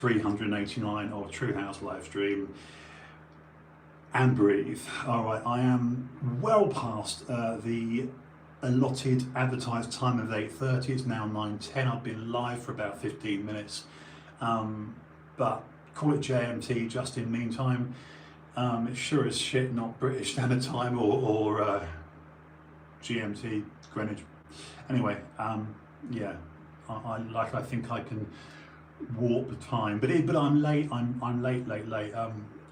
389 of TrueHouse live stream and breathe. All right, I am well past the allotted advertised time of 8:30. It's now 9:10. I've been live for about 15 minutes, but call it JMT just in meantime. It's sure as shit not British Standard Time or GMT, Greenwich. Anyway, yeah, I think I can warp the time, but I'm late. I'm late.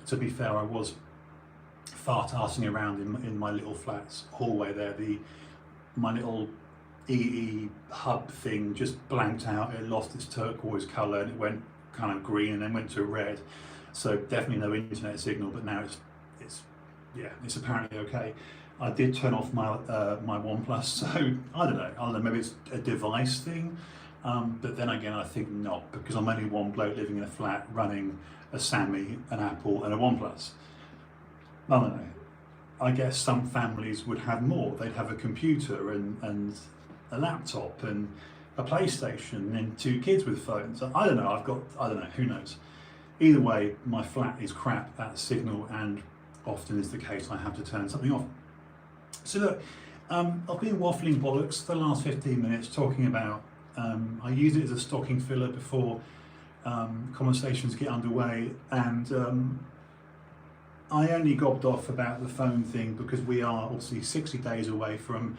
To be fair, I was fartassing around in my little flat's hallway there. My little EE hub thing just blanked out. It lost its turquoise colour and it went kind of green and then went to red. So definitely no internet signal. But now it's apparently okay. I did turn off my my OnePlus, so I don't know. Maybe it's a device thing. But then again, I think not, because I'm only one bloke living in a flat running a Sammy, an Apple, and a OnePlus. I don't know. I guess some families would have more. They'd have a computer and a laptop and a PlayStation and 2 kids with phones. I don't know. I don't know. Who knows? Either way, my flat is crap at signal, and often is the case I have to turn something off. So look, I've been waffling bollocks for the last 15 minutes talking about. I use it as a stocking filler before conversations get underway, and I only gobbed off about the phone thing because we are obviously 60 days away from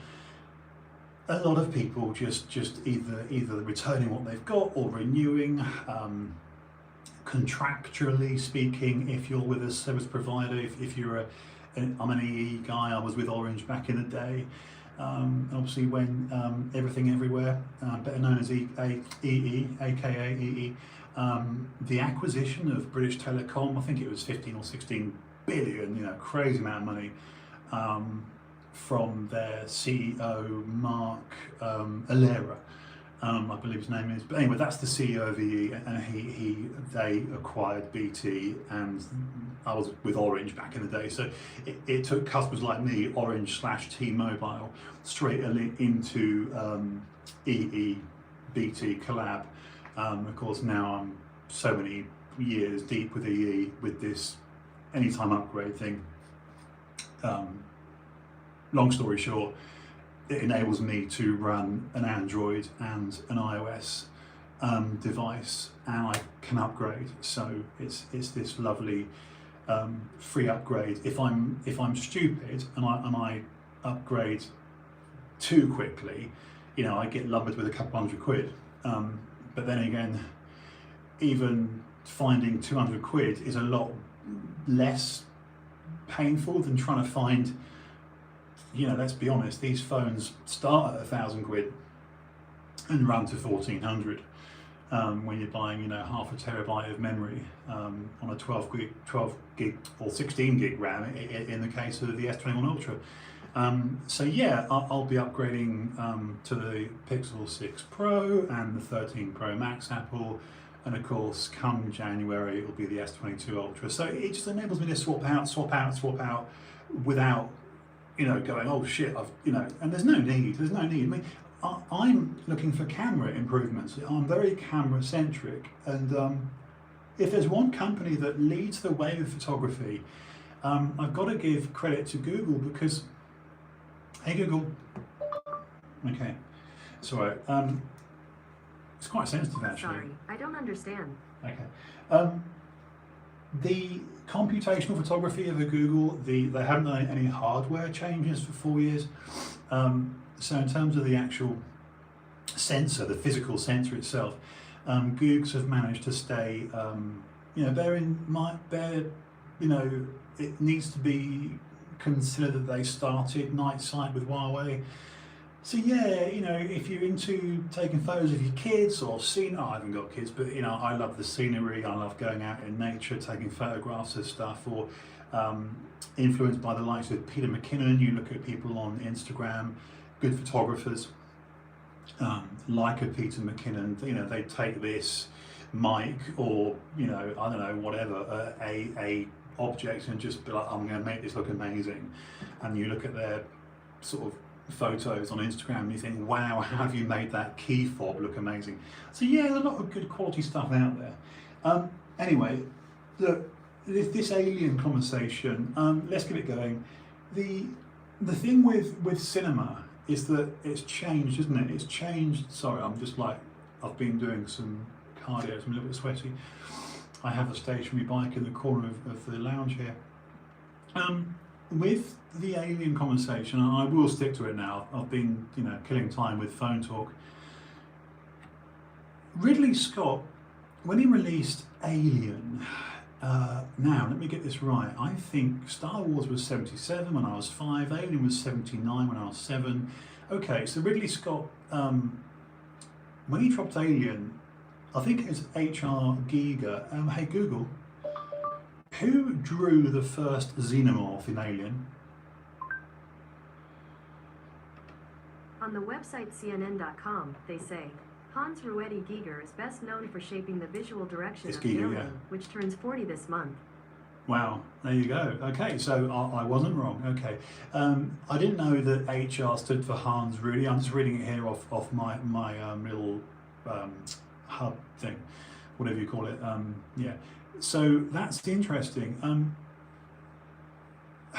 a lot of people just either returning what they've got or renewing. Contractually speaking, if you're with a service provider, if you're I'm an EE guy. I was with Orange back in the day. Obviously when Everything Everywhere, better known as EE, aka EE, the acquisition of British Telecom, I think it was 15 or 16 billion, crazy amount of money, from their CEO, Mark Alera, I believe his name is. But anyway, that's the CEO of EE, and they acquired BT, and I was with Orange back in the day. So it took customers like me, Orange/T-Mobile, straight into EE BT collab. Of course, now I'm so many years deep with EE with this anytime upgrade thing. Long story short, it enables me to run an Android and an iOS device, and I can upgrade. So it's this lovely free upgrade. If I'm stupid and I upgrade too quickly, I get lumbered with a couple £100. But then again, even finding 200 quid is a lot less painful than trying to find. Let's be honest, these phones start at 1,000 quid and run to 1,400 when you're buying, half a terabyte of memory on a 12 gig or 16 gig RAM in the case of the S21 Ultra. So yeah, I'll be upgrading to the Pixel 6 Pro and the 13 Pro Max Apple, and of course, come January, it'll be the S22 Ultra. So it just enables me to swap out without going, oh shit, and there's no need. I mean, I'm looking for camera improvements. I'm very camera centric, and if there's one company that leads the way with photography, I've got to give credit to Google, because, hey Google, okay, sorry, it's quite sensitive actually. Sorry, I don't understand. Okay. The computational photography of Google, they haven't done any hardware changes for 4 years. So in terms of the actual sensor, the physical sensor itself, Googs have managed to stay, bear in mind, it needs to be considered that they started night sight with Huawei. So yeah, if you're into taking photos of your kids or I haven't got kids, but I love the scenery, I love going out in nature, taking photographs of stuff, or influenced by the likes of Peter McKinnon. You look at people on Instagram, good photographers, like a Peter McKinnon, they take this mic or, I don't know, whatever, a object and just be like, I'm going to make this look amazing. And you look at their sort of photos on Instagram and you think, wow, how have you made that key fob look amazing? So yeah, there's a lot of good quality stuff out there. Anyway, look, this alien conversation, let's get it going. The thing with cinema is that it's changed, isn't it? It's changed. Sorry, I've been doing some cardio, so I'm a little bit sweaty. I have a stationary bike in the corner of the lounge here. With the alien conversation, and I will stick to it now. I've been, killing time with phone talk. Ridley Scott, when he released Alien, now let me get this right. I think Star Wars was 77 when I was 5. Alien was 79 when I was 7. Okay, so Ridley Scott, when he dropped Alien, I think it was H.R. Giger. Hey Google, who drew the first xenomorph in Alien? On the website CNN.com, they say, Hans Ruedi Giger is best known for shaping the visual direction of Giger, Alien, which turns 40 this month. Wow, there you go. Okay, so I wasn't wrong. Okay, I didn't know that HR stood for Hans Ruedi. I'm just reading it here off my little hub thing, whatever you call it. Yeah, so that's interesting.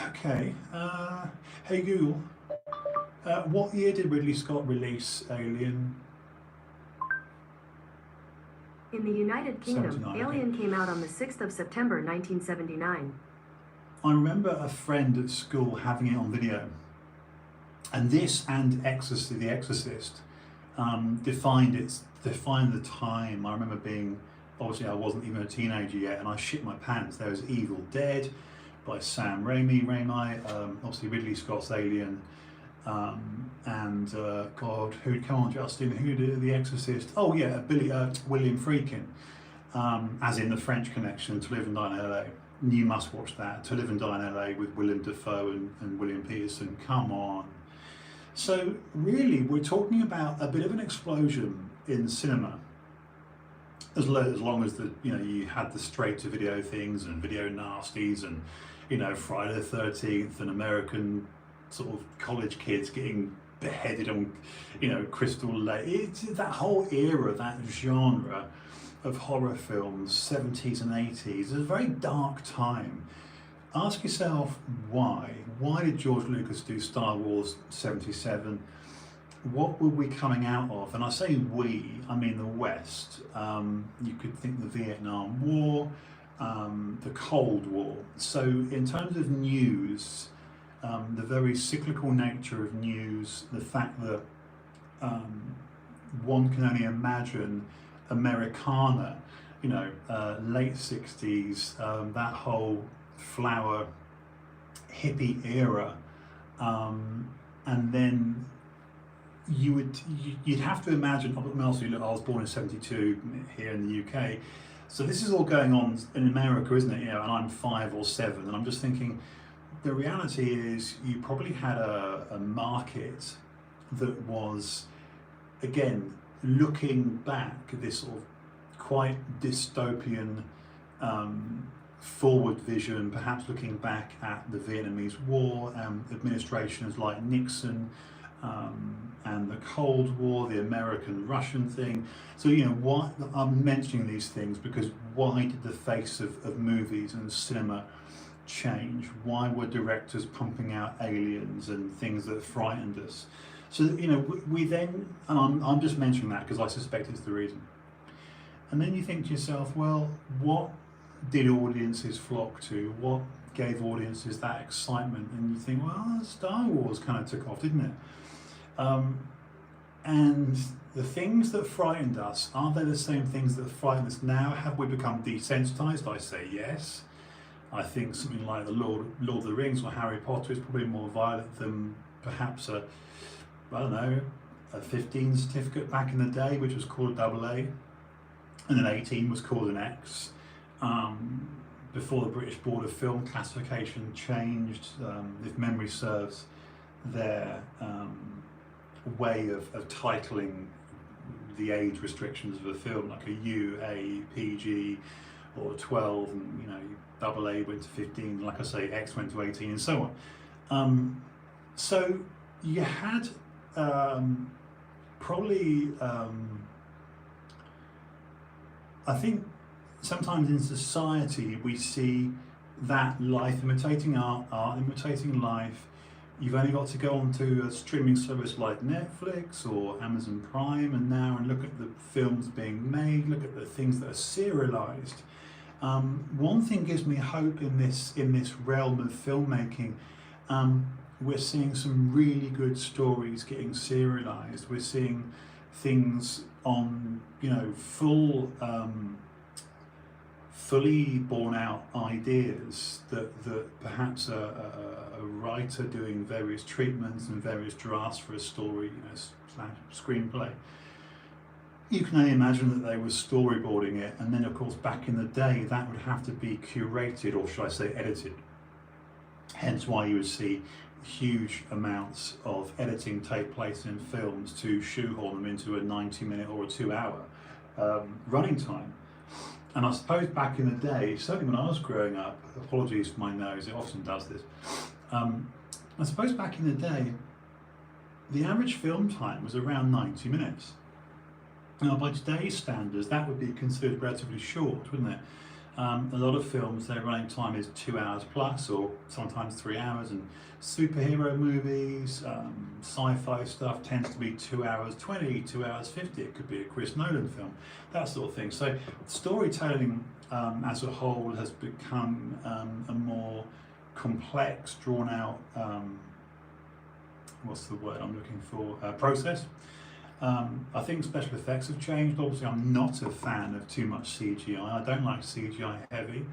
Okay, hey Google, what year did Ridley Scott release Alien? In the United Kingdom, Alien okay. came out on the 6th of September 1979. I remember a friend at school having it on video, and this and Exorcist, The Exorcist, defined the time. I remember being, obviously I wasn't even a teenager yet, and I shit my pants. There was Evil Dead by Sam Raimi, obviously Ridley Scott's Alien, and God, come on Justin, who did The Exorcist? Oh yeah, William Friedkin, as in the French Connection, To Live and Die in LA. You must watch that, To Live and Die in LA with Willem Dafoe and William Peterson. Come on. So really, we're talking about a bit of an explosion in cinema. As long as you had the straight-to-video things and video nasties and Friday the 13th and American sort of college kids getting beheaded on Crystal Lake. It's that whole era, that genre of horror films, 70s and 80s. It's a very dark time. Ask yourself why. Why did George Lucas do Star Wars 77? What were we coming out of? And I say we, I mean the West. You could think the Vietnam War, the Cold War. So in terms of news, the very cyclical nature of news, the fact that one can only imagine Americana, late 60s, that whole flower hippie era, and then you'd have to imagine, I was born in 72 here in the UK, so this is all going on in America, isn't it? And I'm 5 or 7, and I'm just thinking, the reality is you probably had a market that was, again, looking back, this sort of quite dystopian forward vision, perhaps looking back at the Vietnamese War, administrations like Nixon, and the Cold War, the American-Russian thing. So, why I'm mentioning these things because why did the face of movies and cinema change? Why were directors pumping out aliens and things that frightened us? So we then, and I'm just mentioning that because I suspect it's the reason. And then you think to yourself, well, what did audiences flock to? What gave audiences that excitement? And you think, well, Star Wars kind of took off, didn't it? And the things that frightened us, are they the same things that frighten us now? Have we become desensitized? I say yes. I think something like the Lord of the Rings or Harry Potter is probably more violent than perhaps a 15 certificate back in the day, which was called AA, and then 18 was called an X. Before the British Board of Film Classification changed, if memory serves, their way of titling the age restrictions of a film, like a U, A, PG, or 12, and AA went to 15, like I say, X went to 18, and so on. So you had probably, I think sometimes in society we see that life imitating art, art imitating life. You've only got to go onto a streaming service like Netflix or Amazon Prime and look at the films being made, look at the things that are serialized. One thing gives me hope in this realm of filmmaking. We're seeing some really good stories getting serialized. We're seeing things on, fully borne out ideas that perhaps a writer doing various treatments and various drafts for a story, slash screenplay. You can only imagine that they were storyboarding it, and then of course back in the day that would have to be curated, or should I say edited. Hence why you would see huge amounts of editing take place in films to shoehorn them into a 90-minute or a 2-hour running time. And I suppose back in the day, certainly when I was growing up, apologies for my nose, it often does this. I suppose back in the day, the average film time was around 90 minutes. Now, by today's standards, that would be considered relatively short, wouldn't it? A lot of films, their running time is 2 hours plus, or sometimes 3 hours, and superhero movies, sci-fi stuff tends to be 2 hours 20, 2 hours 50. It could be a Chris Nolan film, that sort of thing. So storytelling as a whole has become a more complex, drawn out, what's the word I'm looking for, process. I think special effects have changed. Obviously, I'm not a fan of too much CGI. I don't like CGI heavy.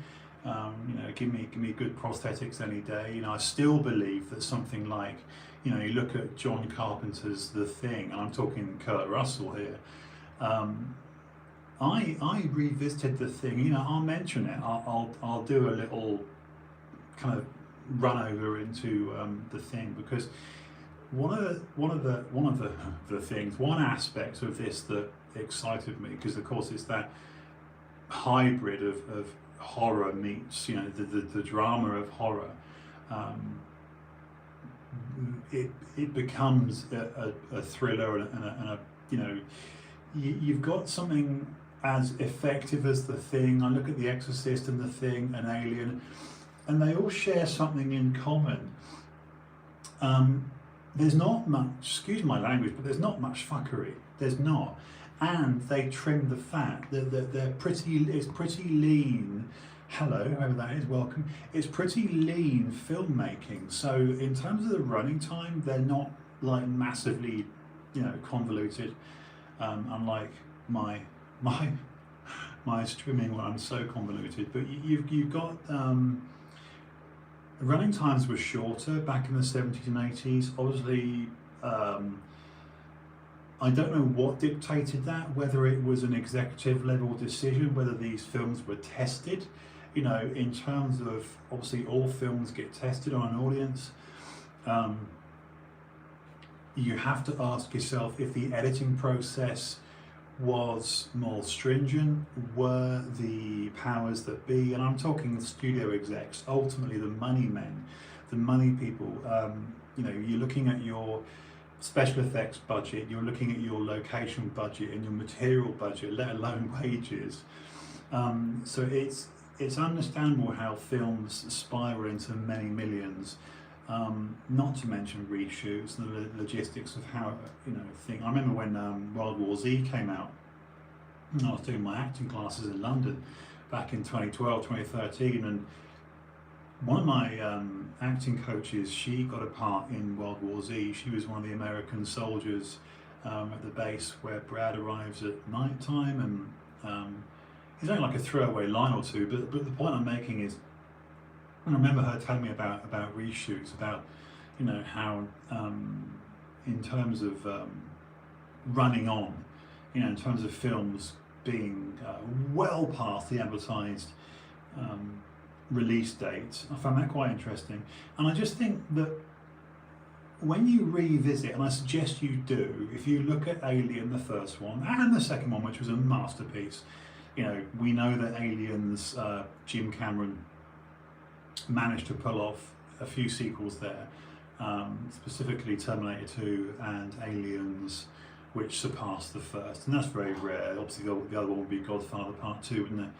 Give me good prosthetics any day. I still believe that something like, you look at John Carpenter's The Thing, and I'm talking Kurt Russell here. I revisited The Thing. I'll mention it. I'll do a little kind of run over into The Thing, because one aspect of this that excited me, because of course it's that hybrid of horror meets the drama of horror. It becomes a thriller and a you've got something as effective as The Thing. I look at The Exorcist and The Thing and Alien, and they all share something in common. There's not much, excuse my language, but there's not much fuckery. There's not. And they trim the fat. It's pretty lean. Hello, whoever that is, welcome. It's pretty lean filmmaking. So in terms of the running time, they're not like massively, convoluted. Unlike my streaming where I'm so convoluted. But you've got running times were shorter back in the 70s and 80s. Obviously, I don't know what dictated that, whether it was an executive level decision, whether these films were tested. In terms of, obviously all films get tested on an audience. You have to ask yourself if the editing process was more stringent, were the powers that be, and I'm talking studio execs, ultimately the money men, the money people. You're looking at your special effects budget, you're looking at your location budget and your material budget, let alone wages. So it's understandable how films spiral into many millions. Not to mention reshoots and the logistics of how thing. I remember when World War Z came out, and I was doing my acting classes in London back in 2012, 2013, and one of my acting coaches, she got a part in World War Z. She was one of the American soldiers at the base where Brad arrives at night time, and it's only like a throwaway line or two, but the point I'm making is, I remember her telling me about reshoots, about how in terms of running on, in terms of films being well past the advertised release date. I found that quite interesting, and I just think that when you revisit, and I suggest you do, if you look at Alien, the first one, and the second one, which was a masterpiece, we know that Aliens, Jim Cameron managed to pull off a few sequels there, specifically Terminator 2 and Aliens, which surpassed the first, and that's very rare. Obviously the other one would be Godfather Part 2, wouldn't it?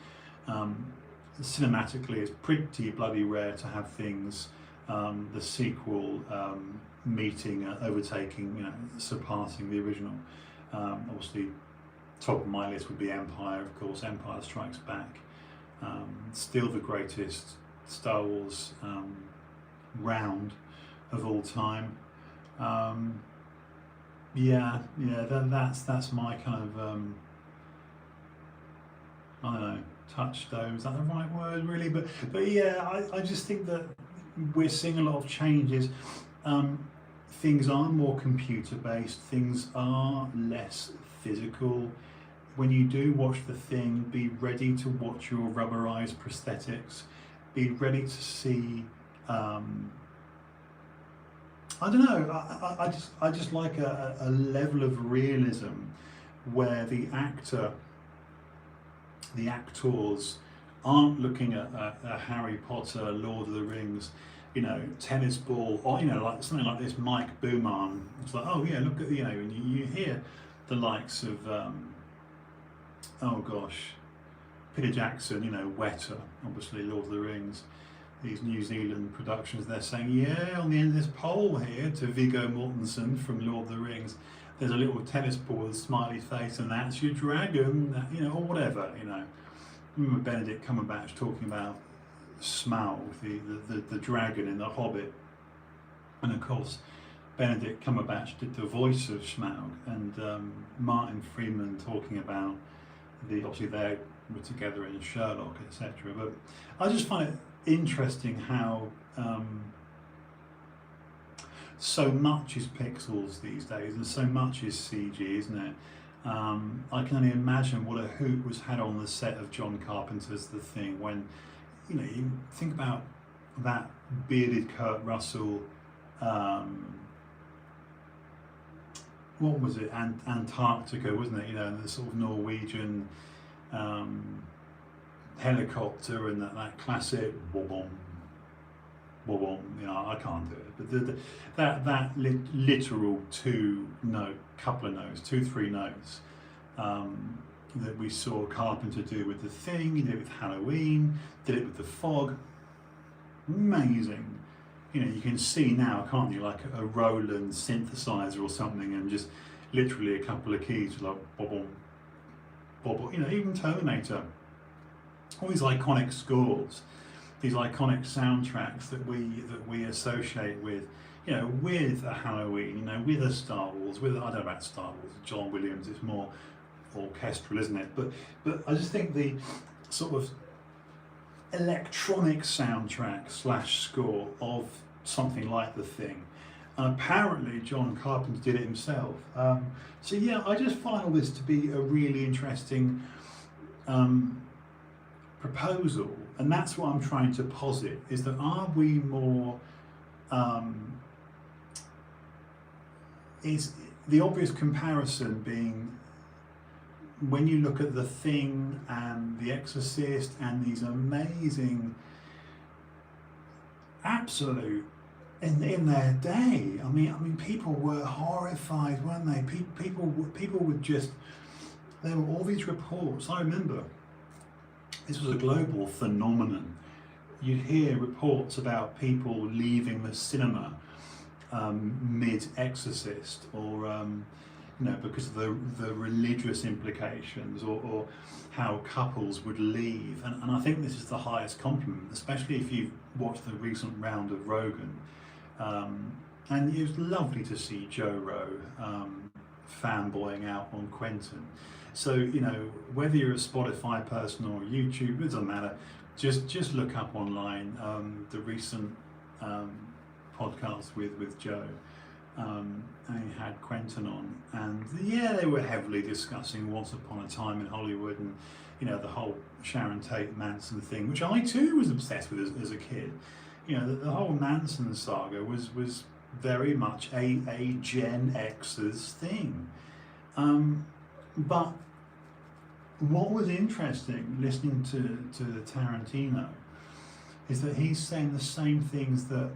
Cinematically, it's pretty bloody rare to have things, the sequel meeting, overtaking, surpassing the original. Obviously, top of my list would be Empire, of course. Empire Strikes Back, still the greatest Star Wars round of all time. That's my kind of I don't know, touchstone. Is that the right word, really? But yeah, I just think that we're seeing a lot of changes. Things are more computer based. Things are less physical. When you do watch the thing, be ready to watch your rubberized prosthetics. Be ready to see. I don't know. I just like a level of realism where the actors aren't looking at a Harry Potter, Lord of the Rings, tennis ball, or like something like this, Mike Booman. It's like, oh yeah, look at and you hear the likes of oh gosh, Peter Jackson, Weta, obviously Lord of the Rings. These New Zealand productions, they're saying, yeah, on the end of this pole here to Viggo Mortensen from Lord of the Rings, there's a little tennis ball with a smiley face, and that's your dragon, or whatever, I remember Benedict Cumberbatch talking about Smaug, the dragon in The Hobbit, and of course, Benedict Cumberbatch did the voice of Smaug, and Martin Freeman talking about obviously they were together in Sherlock, etc. But I just find it interesting how so much is pixels these days and so much is CG, isn't it? I can only imagine what a hoot was had on the set of John Carpenter's The Thing when, you think about that bearded Kurt Russell, what was it, Antarctica, wasn't it? And the sort of Norwegian helicopter and that classic boom, I can't do it. But that literal couple of notes, 2-3 notes that we saw Carpenter do with The Thing. He did it with Halloween, did it with The Fog. Amazing. You can see now, can't you, like a Roland synthesizer or something, and just literally a couple of keys like boom, even Terminator. All these iconic scores, these iconic soundtracks that we associate with, with a Halloween, with a Star Wars, I don't know about Star Wars, John Williams, it's more orchestral, isn't it? But I just think the sort of electronic soundtrack / score of something like The Thing. And apparently John Carpenter did it himself. So yeah, I just find all this to be a really interesting proposal, and that's what I'm trying to posit, is that are we more is the obvious comparison being when you look at The Thing and The Exorcist and these amazing absolute in their day. I mean, people were horrified, weren't they? People would just. There were all these reports. I remember this was a global phenomenon. You'd hear reports about people leaving the cinema mid-Exorcist, or because of the religious implications, or how couples would leave. And I think this is the highest compliment, especially if you've watched the recent round of Rogan. And it was lovely to see Joe Rowe fanboying out on Quentin. So, whether you're a Spotify person or YouTube, it doesn't matter. Just look up online the recent podcast with Joe. And he had Quentin on, and yeah, they were heavily discussing Once Upon a Time in Hollywood, and the whole Sharon Tate Manson thing, which I too was obsessed with as a kid. The whole Manson saga was very much a Gen X's thing. But what was interesting listening to Tarantino is that he's saying the same things that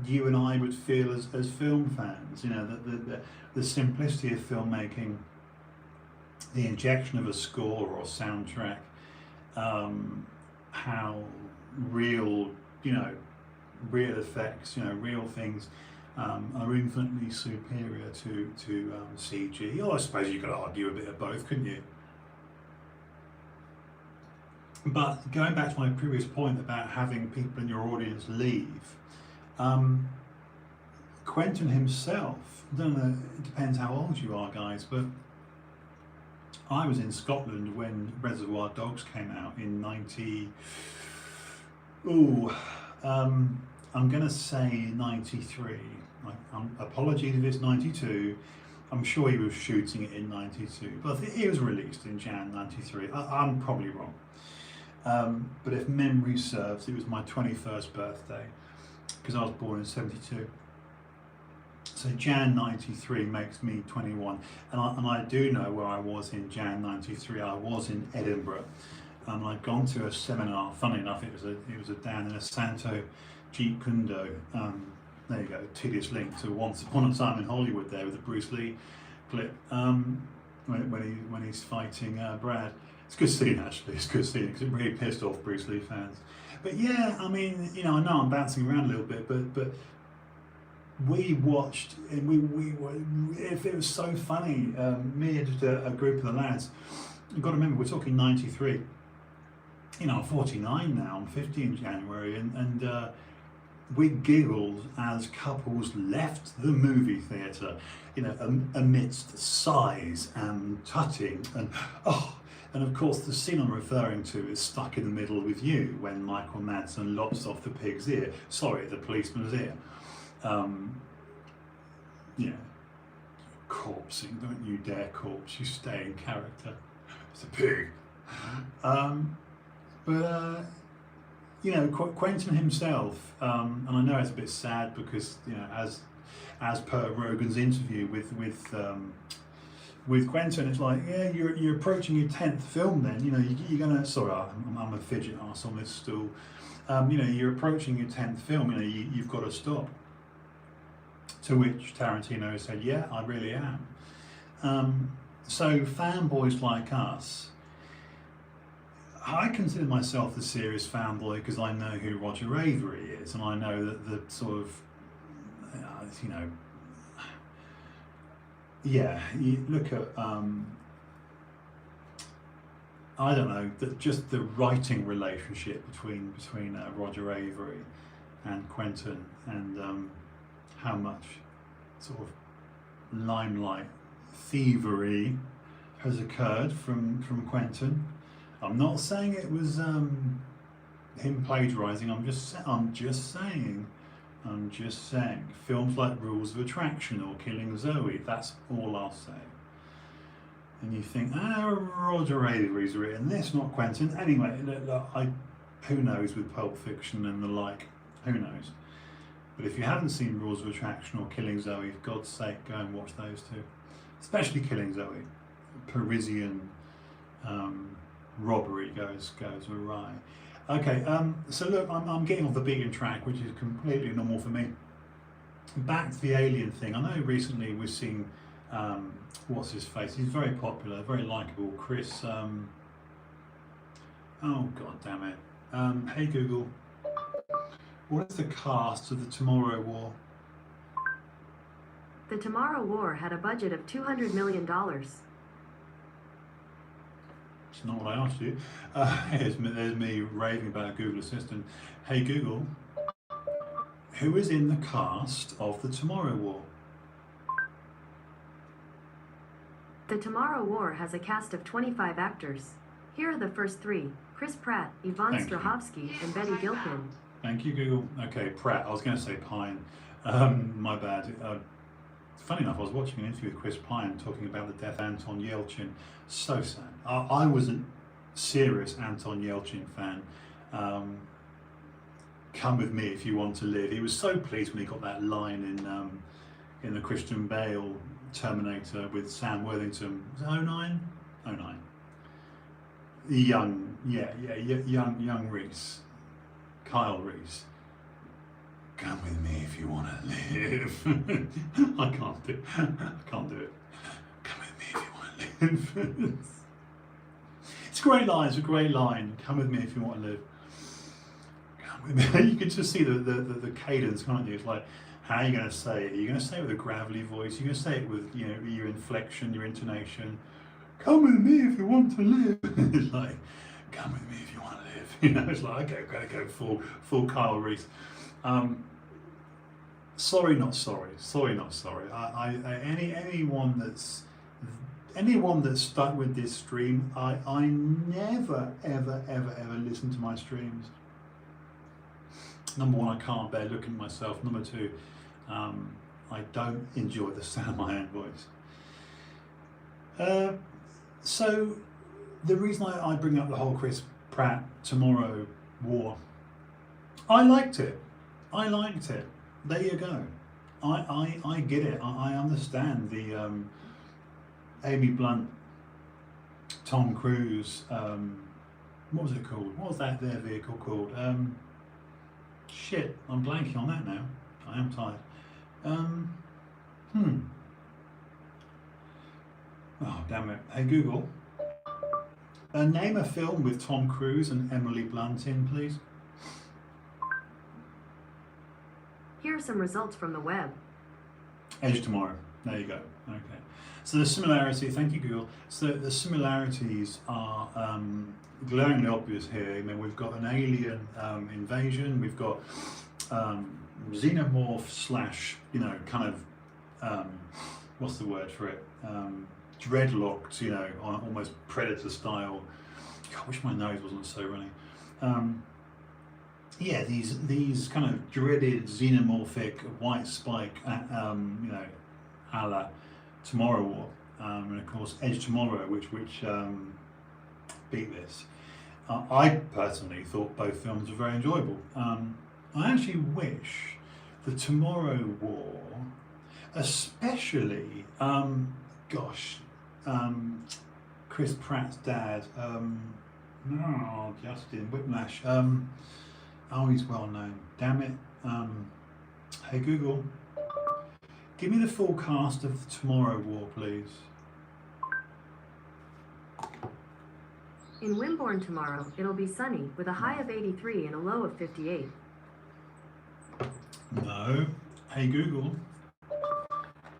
you and I would feel as film fans. The simplicity of filmmaking, the injection of a score or soundtrack, how real, real effects, real things are infinitely superior to CG. Or I suppose you could argue a bit of both, couldn't you? But going back to my previous point about having people in your audience leave, Quentin himself, I don't know, it depends how old you are, guys, but I was in Scotland when Reservoir Dogs came out in I'm going to say 93. Apologies if it's 92. I'm sure he was shooting it in 92, but it was released in Jan 93. I'm probably wrong. But if memory serves, it was my 21st birthday, because I was born in 72. So Jan 93 makes me 21, and I do know where I was in Jan 93. I was in Edinburgh, and I'd gone to a seminar. Funny enough, it was a down in a Santo Jeet Kune Do. There you go, tedious link to Once Upon a Time in Hollywood there with the Bruce Lee clip when he's fighting Brad. It's a good scene, actually. It's a good scene because it really pissed off Bruce Lee fans. But yeah, I mean, I know I'm bouncing around a little bit, but we watched, and we were, if it was so funny, me and just a group of the lads, you've got to remember, we're talking 93. I'm 49 now, I'm 50 in January, and we giggled as couples left the movie theatre, amidst sighs and tutting, and of course the scene I'm referring to is Stuck in the Middle with You, when Michael Madsen lops off the pig's ear, the policeman's ear. Corpsing, don't you dare corpse, you stay in character. It's a pig. Quentin himself, and I know it's a bit sad because, as per Rogan's interview with Quentin, it's like, yeah, you're approaching your 10th film then, you're gonna, sorry, I'm a fidget arse on this stool. You're approaching your 10th film, you've got to stop. To which Tarantino said, yeah, I really am. So fanboys like us, I consider myself a serious fanboy because I know who Roger Avery is, and I know that the sort of, you look at, I don't know, just the writing relationship between Roger Avery and Quentin, and how much sort of limelight thievery has occurred from Quentin. I'm not saying it was him plagiarising. I'm just saying. Films like Rules of Attraction or Killing Zoe. That's all I'll say. And you think, Roger Avery's written this, not Quentin. Anyway, who knows with Pulp Fiction and the like? Who knows? But if you haven't seen Rules of Attraction or Killing Zoe, for God's sake, go and watch those two. Especially Killing Zoe. Parisian robbery goes awry. Okay, so look, I'm getting off the beaten track, which is completely normal for me. Back to the alien thing. I know recently we've seen, what's his face? He's very popular, very likeable. Chris, oh god damn it. Hey Google, what is the cast of The Tomorrow War? The Tomorrow War had a budget of $200 million. It's not what I asked you. There's me raving about a Google Assistant. Hey Google, who is in the cast of The Tomorrow War? The Tomorrow War has a cast of 25 actors. Here are the first three: Chris Pratt, Yvonne Strahovski, and Betty Gilpin. Thank you, Google. Okay, Pratt. I was going to say Pine. My bad. Funny enough, I was watching an interview with Chris Pine talking about the death of Anton Yelchin. So sad. I was a serious Anton Yelchin fan. Come with me if you want to live. He was so pleased when he got that line in the Christian Bale Terminator with Sam Worthington. Was it 09? 09. Young Reese. Kyle Reese. Come with me if you want to live. I can't do it. Come with me if you want to live. It's a great line. It's a great line. Come with me if you want to live. Come with me. You can just see the cadence, can't you? It's like, how are you going to say it? Are you going to say it with a gravelly voice? Are you going to say it with, you know, your inflection, your intonation? Come with me if you want to live. It's like, come with me if you want to live. You know, it's like, okay, I've got to go full Kyle Reese. Sorry, not sorry. Sorry, not sorry. Anyone that's stuck with this stream, I never, ever listen to my streams. Number one, I can't bear looking at myself. Number two, I don't enjoy the sound of my own voice. So the reason I bring up the whole Chris Pratt Tomorrow War, I liked it. I liked it. There you go. I get it. I understand the Amy Blunt, Tom Cruise. What was it called? What was their vehicle called? Shit, I'm blanking on that now. I am tired. Oh, damn it. Hey Google, name a film with Tom Cruise and Emily Blunt in, please. Here are some results from the web. Edge Tomorrow. There you go. Okay. So the similarity, thank you Google. So the similarities are glaringly obvious here. I mean, we've got an alien invasion. We've got xenomorph slash, you know, kind of, what's the word for it? Dreadlocked, you know, on almost Predator style. God, I wish my nose wasn't so runny. Yeah, these kind of dreaded xenomorphic white spike, you know, a la Tomorrow War, and of course Edge Tomorrow, which beat this. I personally thought both films were very enjoyable. I actually wish the Tomorrow War, especially, Chris Pratt's dad, no, Justin Whiplash, oh, he's well known, damn it. Hey Google, give me the full cast of the Tomorrow War, please. In Wimborne tomorrow, it'll be sunny with a high of 83 and a low of 58. No. Hey Google,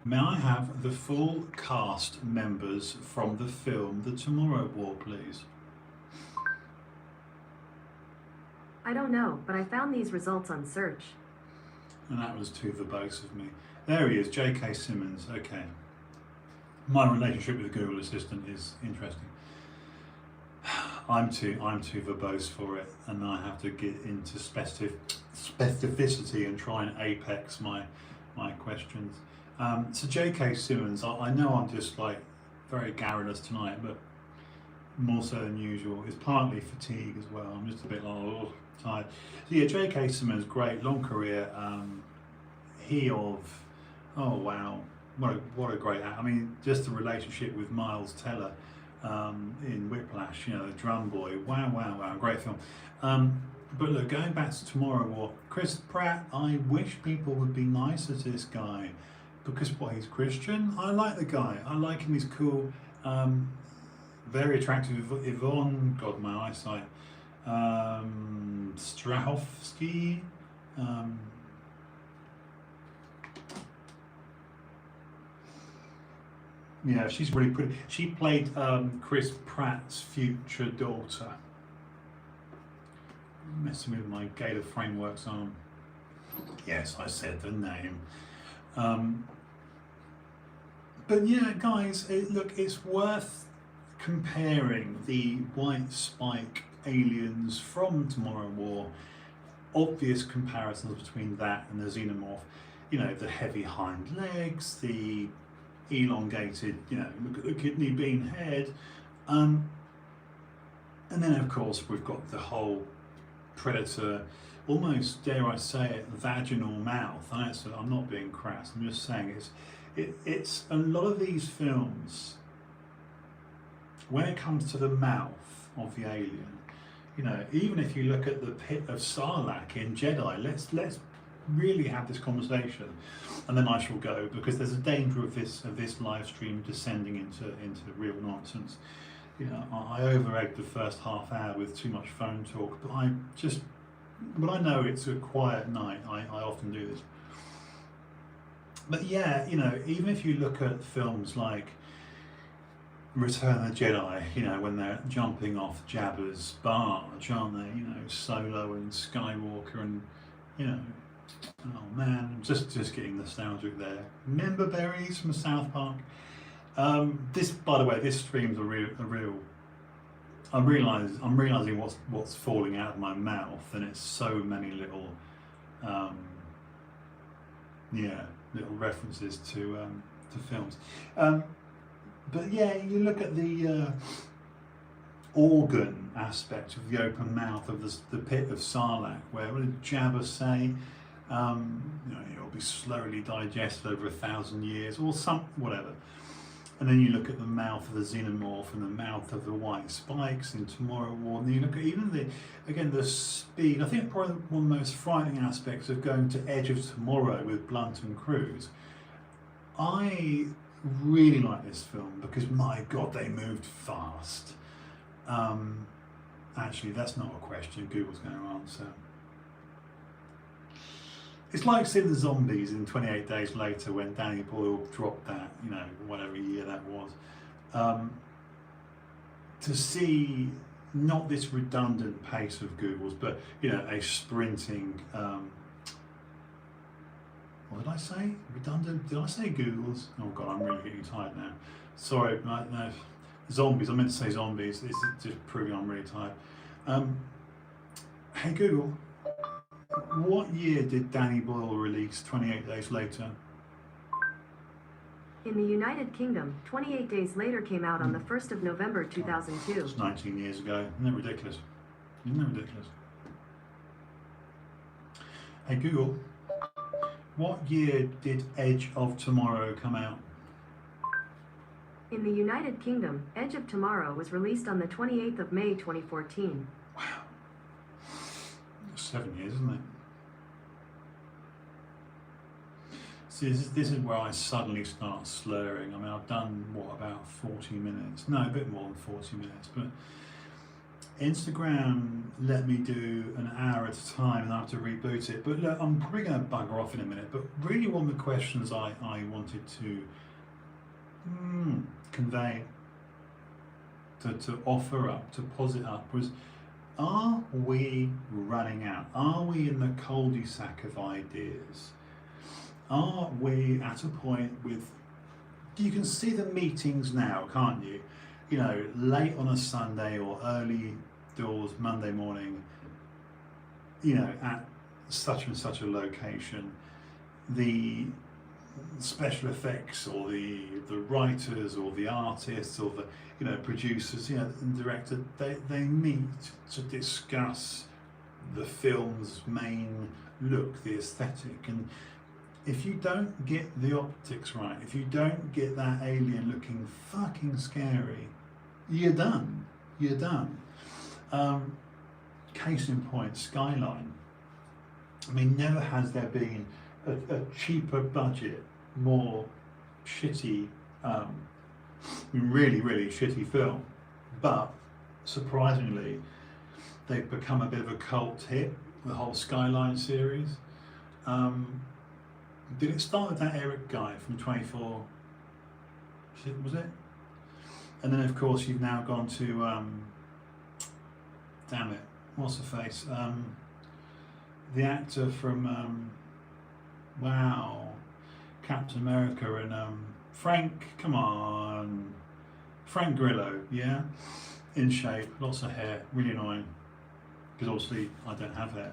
may I have the full cast members from the film The Tomorrow War, please? I don't know, but I found these results on search. And that was too verbose of me. There he is, J.K. Simmons. Okay. My relationship with Google Assistant is interesting. I'm too verbose for it, and I have to get into specificity and try and apex my questions. So J.K. Simmons, I know I'm just like very garrulous tonight, but more so than usual. It's partly fatigue as well. I'm just a bit like tired. So yeah, J.K. Simmons, great, long career. Oh wow, what a great act. I mean, just the relationship with Miles Teller in Whiplash, you know, the drum boy. Wow, great film. But look, going back to Tomorrow War, Chris Pratt, I wish people would be nicer to this guy because he's Christian. I like the guy. I like him. He's cool. Very attractive Yvonne. God, my eyesight. Strahovski. Yeah, she's really pretty. She played Chris Pratt's future daughter. Messing with my Gator Frameworks arm. Yes, I said the name. But yeah, guys, look, it's worth comparing the white spike aliens from Tomorrow War. Obvious comparisons between that and the xenomorph. You know, the heavy hind legs, the elongated, you know, look at the kidney bean head. And then, of course, we've got the whole Predator, almost, dare I say it, vaginal mouth. I'm not being crass, I'm just saying it's a lot of these films, when it comes to the mouth of the alien, you know, even if you look at the pit of Sarlacc in Jedi, let's really have this conversation, and then I shall go, because there's a danger of this live stream descending into real nonsense. I over-egged the first half hour with too much phone talk, but when I know it's a quiet night, I often do this. But yeah, even if you look at films like Return of the Jedi, when they're jumping off Jabba's barge, aren't they? Solo and Skywalker, and oh man, just getting nostalgic there. Remember berries from South Park? This, by the way, this stream's a real. I'm realizing what's falling out of my mouth, and it's so many little, little references to films. But yeah, you look at the organ aspect of the open mouth of the pit of Sarlacc, where what did Jabba say? It'll be slowly digested over 1,000 years, or whatever. And then you look at the mouth of the xenomorph and the mouth of the white spikes in Tomorrow War, and you look at even the speed. I think probably one of the most frightening aspects of going to Edge of Tomorrow with Blunt and Cruz. I really like this film because, my God, they moved fast. Actually, that's not a question Google's going to answer. It's like seeing the zombies in 28 Days Later when Danny Boyle dropped that, whatever year that was. To see not this redundant pace of Google's, but a sprinting. What did I say? Redundant? Did I say Google's? Oh God, I'm really getting tired now. Sorry, no, zombies. I meant to say zombies. This is just proving I'm really tired. Hey Google. What year did Danny Boyle release 28 Days Later? In the United Kingdom, 28 Days Later came out on the 1st of November 2002. It's 19 years ago. Isn't that ridiculous? Isn't that ridiculous? Hey Google, what year did Edge of Tomorrow come out? In the United Kingdom, Edge of Tomorrow was released on the 28th of May 2014. Wow. 7 years, isn't it? See, this is where I suddenly start slurring. I mean, I've done, about 40 minutes? No, a bit more than 40 minutes, but Instagram let me do an hour at a time and I have to reboot it. But look, I'm probably going to bugger off in a minute, but really one of the questions I wanted to convey, to offer up, to posit up was, are we running out? Are we in the cul-de-sac of ideas? Are we at a point with, you can see the meetings now, can't you? Late on a Sunday or early doors Monday morning, at such and such a location, the special effects or the writers or the artists or the producers, and director, they meet to discuss the film's main look, the aesthetic. And if you don't get the optics right, if you don't get that alien looking fucking scary, you're done. You're done. Case in point, Skyline. I mean, never has there been a cheaper budget, more shitty, really, really shitty film. But surprisingly, they've become a bit of a cult hit, the whole Skyline series. Did it start with that Eric guy from 24? Was it? And then, of course, you've now gone to, damn it, what's her face? The actor from, Captain America and Frank, come on. Frank Grillo, yeah? In shape, lots of hair, really annoying. Because obviously I don't have hair.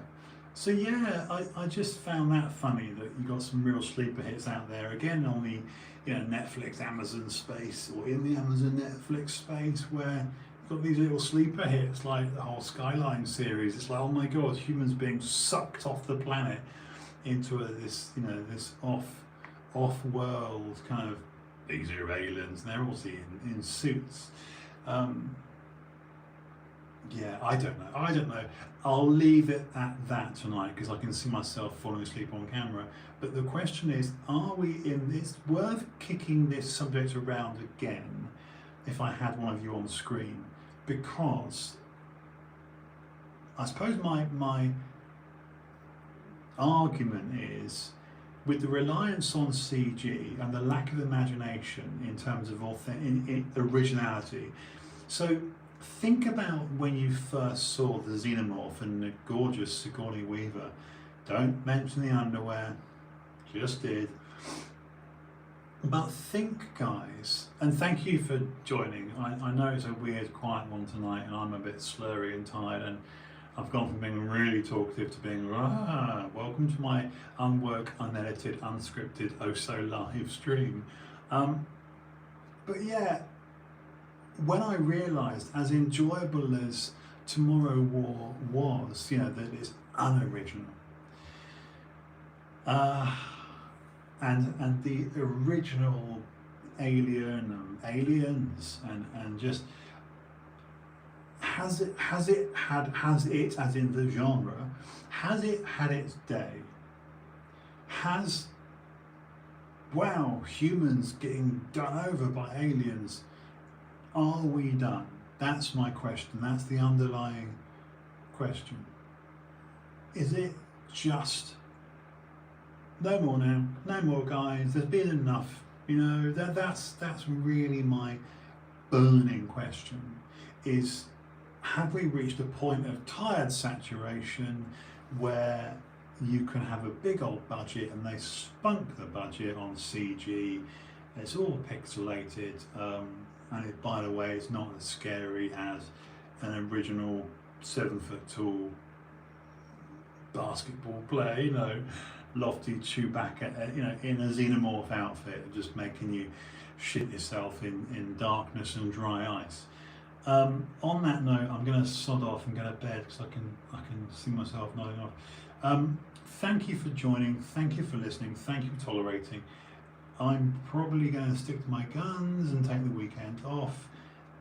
So yeah, I just found that funny that you got some real sleeper hits out there. Again, on the Netflix, Amazon space, or in the Amazon Netflix space, where you've got these little sleeper hits like the whole Skyline series. It's like, oh my God, humans being sucked off the planet into this off-world kind of, these are aliens, and they're obviously in suits. Yeah, I don't know. I'll leave it at that tonight because I can see myself falling asleep on camera. But the question is, are we in this, worth kicking this subject around again if I had one of you on screen, because I suppose my argument is, with the reliance on CG and the lack of imagination in terms of originality. So think about when you first saw the Xenomorph and the gorgeous Sigourney Weaver. Don't mention the underwear, just did. But think, guys, and thank you for joining. I know it's a weird, quiet one tonight, and I'm a bit slurry and tired, and I've gone from being really talkative to being, welcome to my unworked, unedited, unscripted, oh so live stream. But yeah, when I realised, as enjoyable as Tomorrow War was, that it's unoriginal. And the original Alien and Aliens and just has it as in the genre, has it had its day? Humans getting done over by aliens, are we done? That's my question. That's the underlying question. Is it just no more now, no more guys, there's been enough, that's really my burning question, is have we reached a point of tired saturation where you can have a big old budget and they spunk the budget on CG, it's all pixelated, and by the way, it's not as scary as an original 7-foot tall basketball player, lofty Chewbacca, in a xenomorph outfit, just making you shit yourself in darkness and dry ice. On that note, I'm going to sod off and go to bed because I can see myself nodding off. Thank you for joining. Thank you for listening. Thank you for tolerating. I'm probably going to stick to my guns and take the weekend off.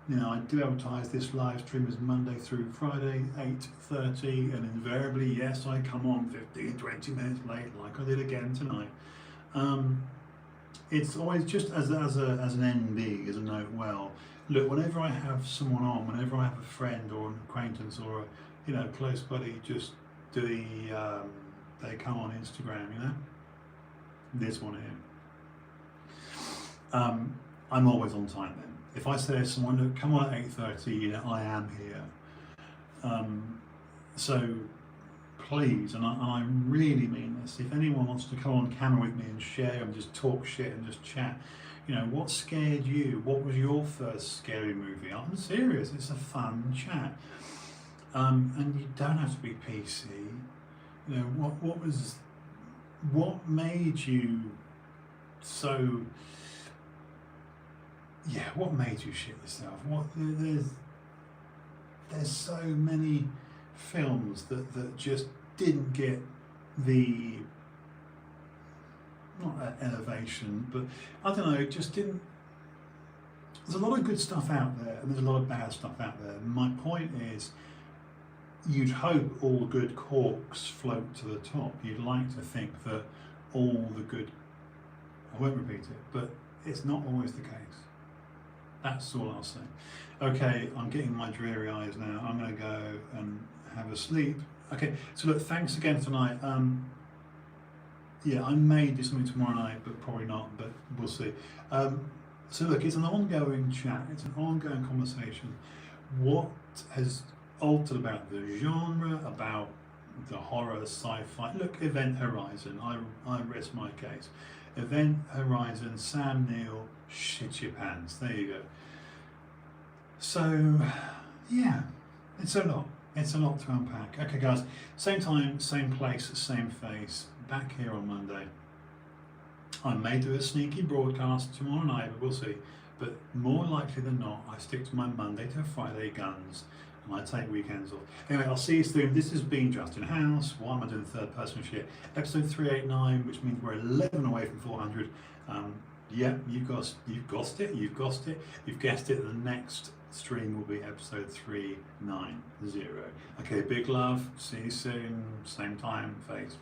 I do advertise this live stream as Monday through Friday, 8:30, and invariably, yes, I come on 15-20 minutes late, like I did again tonight. It's always just as an NB, as a note. Well, look, whenever I have someone on, whenever I have a friend or an acquaintance or a close buddy, just they come on Instagram, this one here. I'm always on time then. If I say to someone, look, come on at 8:30, I am here. So please, and I really mean this, if anyone wants to come on camera with me and share and just talk shit and just chat, what scared you? What was your first scary movie? I'm serious, it's a fun chat. And you don't have to be PC. What made you so... Yeah, what made you shit yourself? There's so many films that just didn't get the, not elevation, but I don't know, it just didn't. There's a lot of good stuff out there and there's a lot of bad stuff out there. And my point is, you'd hope all good corks float to the top. You'd like to think that all the good, I won't repeat it, but it's not always the case. That's all I'll say. Okay, I'm getting my dreary eyes now. I'm going to go and have a sleep. Okay, so look, thanks again tonight. Yeah, I may do something tomorrow night, but probably not, but we'll see. So look, it's an ongoing chat. It's an ongoing conversation. What has altered about the genre, about the horror, sci-fi? Look, Event Horizon, I rest my case. Event Horizon, Sam Neill, shit your pants. There you go. So, yeah, it's a lot. It's a lot to unpack. Okay, guys, same time, same place, same face. Back here on Monday. I may do a sneaky broadcast tomorrow night, but we'll see. But more likely than not, I stick to my Monday to Friday guns, and I take weekends off. Anyway, I'll see you soon. This has been Justin House. Why am I doing third person shit? Episode 389, which means we're 11 away from 400. Yeah, you've guessed it. You've guessed it. The next stream will be episode 390. Okay, big love. See you soon. Same time, place.